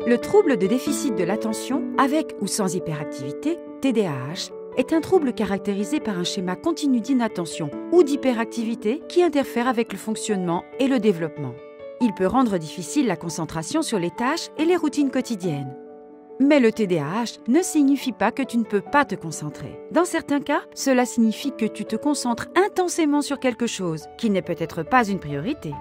Le trouble de déficit de l'attention, avec ou sans hyperactivité, TDAH, est un trouble caractérisé par un schéma continu d'inattention ou d'hyperactivité qui interfère avec le fonctionnement et le développement. Il peut rendre difficile la concentration sur les tâches et les routines quotidiennes. Mais le TDAH ne signifie pas que tu ne peux pas te concentrer. Dans certains cas, cela signifie que tu te concentres intensément sur quelque chose qui n'est peut-être pas une priorité.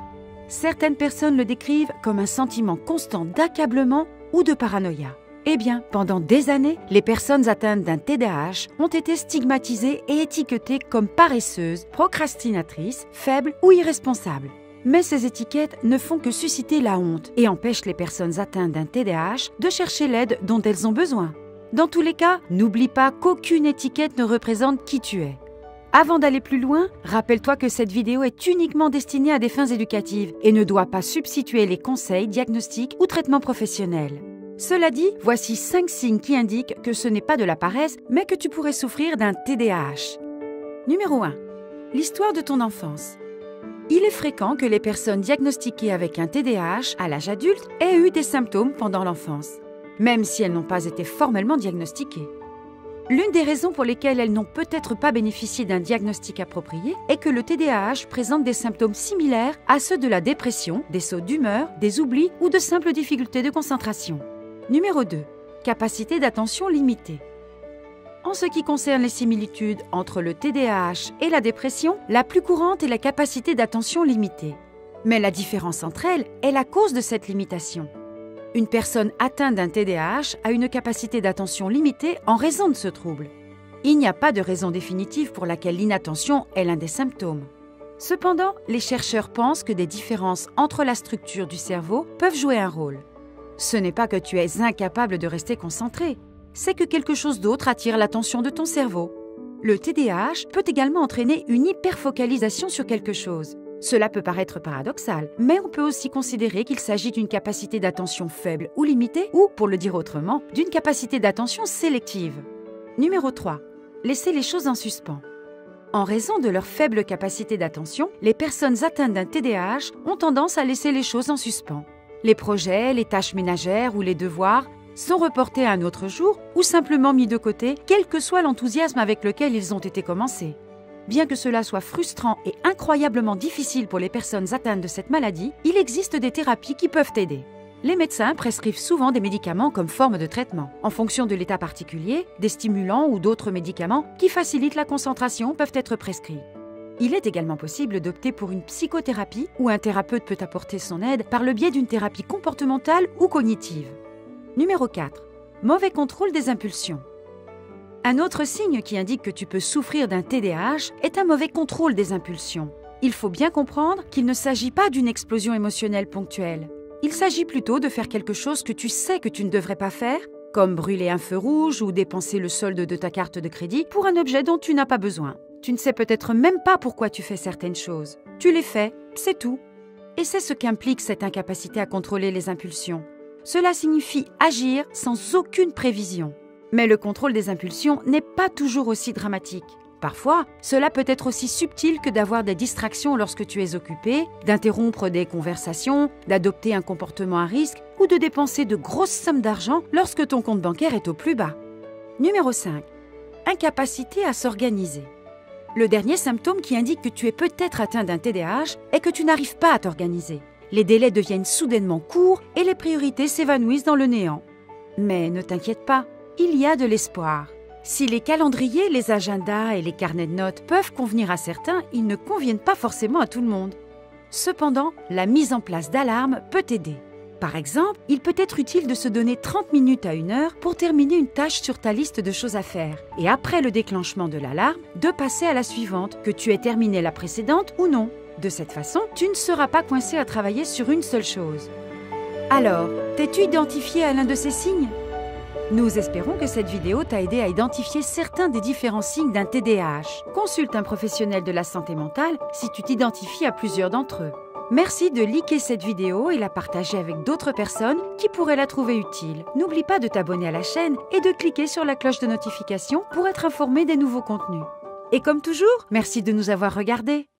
Certaines personnes le décrivent comme un sentiment constant d'accablement ou de paranoïa. Eh bien, pendant des années, les personnes atteintes d'un TDAH ont été stigmatisées et étiquetées comme paresseuses, procrastinatrices, faibles ou irresponsables. Mais ces étiquettes ne font que susciter la honte et empêchent les personnes atteintes d'un TDAH de chercher l'aide dont elles ont besoin. Dans tous les cas, n'oublie pas qu'aucune étiquette ne représente qui tu es. Avant d'aller plus loin, rappelle-toi que cette vidéo est uniquement destinée à des fins éducatives et ne doit pas substituer les conseils, diagnostics ou traitements professionnels. Cela dit, voici 5 signes qui indiquent que ce n'est pas de la paresse, mais que tu pourrais souffrir d'un TDAH. Numéro 1. L'histoire de ton enfance. Il est fréquent que les personnes diagnostiquées avec un TDAH à l'âge adulte aient eu des symptômes pendant l'enfance, même si elles n'ont pas été formellement diagnostiquées. L'une des raisons pour lesquelles elles n'ont peut-être pas bénéficié d'un diagnostic approprié est que le TDAH présente des symptômes similaires à ceux de la dépression, des sauts d'humeur, des oublis ou de simples difficultés de concentration. Numéro 2. Capacité d'attention limitée. En ce qui concerne les similitudes entre le TDAH et la dépression, la plus courante est la capacité d'attention limitée. Mais la différence entre elles est la cause de cette limitation. Une personne atteinte d'un TDAH a une capacité d'attention limitée en raison de ce trouble. Il n'y a pas de raison définitive pour laquelle l'inattention est l'un des symptômes. Cependant, les chercheurs pensent que des différences entre la structure du cerveau peuvent jouer un rôle. Ce n'est pas que tu es incapable de rester concentré, c'est que quelque chose d'autre attire l'attention de ton cerveau. Le TDAH peut également entraîner une hyperfocalisation sur quelque chose. Cela peut paraître paradoxal, mais on peut aussi considérer qu'il s'agit d'une capacité d'attention faible ou limitée, ou, pour le dire autrement, d'une capacité d'attention sélective. Numéro 3. Laisser les choses en suspens. En raison de leur faible capacité d'attention, les personnes atteintes d'un TDAH ont tendance à laisser les choses en suspens. Les projets, les tâches ménagères ou les devoirs sont reportés à un autre jour ou simplement mis de côté, quel que soit l'enthousiasme avec lequel ils ont été commencés. Bien que cela soit frustrant et incroyablement difficile pour les personnes atteintes de cette maladie, il existe des thérapies qui peuvent aider. Les médecins prescrivent souvent des médicaments comme forme de traitement. En fonction de l'état particulier, des stimulants ou d'autres médicaments qui facilitent la concentration peuvent être prescrits. Il est également possible d'opter pour une psychothérapie où un thérapeute peut apporter son aide par le biais d'une thérapie comportementale ou cognitive. Numéro 4. Mauvais contrôle des impulsions. Un autre signe qui indique que tu peux souffrir d'un TDAH est un mauvais contrôle des impulsions. Il faut bien comprendre qu'il ne s'agit pas d'une explosion émotionnelle ponctuelle. Il s'agit plutôt de faire quelque chose que tu sais que tu ne devrais pas faire, comme brûler un feu rouge ou dépenser le solde de ta carte de crédit pour un objet dont tu n'as pas besoin. Tu ne sais peut-être même pas pourquoi tu fais certaines choses. Tu les fais, c'est tout. Et c'est ce qu'implique cette incapacité à contrôler les impulsions. Cela signifie agir sans aucune prévision. Mais le contrôle des impulsions n'est pas toujours aussi dramatique. Parfois, cela peut être aussi subtil que d'avoir des distractions lorsque tu es occupé, d'interrompre des conversations, d'adopter un comportement à risque ou de dépenser de grosses sommes d'argent lorsque ton compte bancaire est au plus bas. Numéro 5. Incapacité à s'organiser. Le dernier symptôme qui indique que tu es peut-être atteint d'un TDAH est que tu n'arrives pas à t'organiser. Les délais deviennent soudainement courts et les priorités s'évanouissent dans le néant. Mais ne t'inquiète pas, il y a de l'espoir. Si les calendriers, les agendas et les carnets de notes peuvent convenir à certains, ils ne conviennent pas forcément à tout le monde. Cependant, la mise en place d'alarmes peut t'aider. Par exemple, il peut être utile de se donner 30 minutes à 1 heure pour terminer une tâche sur ta liste de choses à faire. Et après le déclenchement de l'alarme, de passer à la suivante, que tu aies terminé la précédente ou non. De cette façon, tu ne seras pas coincé à travailler sur une seule chose. Alors, t'es-tu identifié à l'un de ces signes ? Nous espérons que cette vidéo t'a aidé à identifier certains des différents signes d'un TDAH. Consulte un professionnel de la santé mentale si tu t'identifies à plusieurs d'entre eux. Merci de liker cette vidéo et la partager avec d'autres personnes qui pourraient la trouver utile. N'oublie pas de t'abonner à la chaîne et de cliquer sur la cloche de notification pour être informé des nouveaux contenus. Et comme toujours, merci de nous avoir regardés.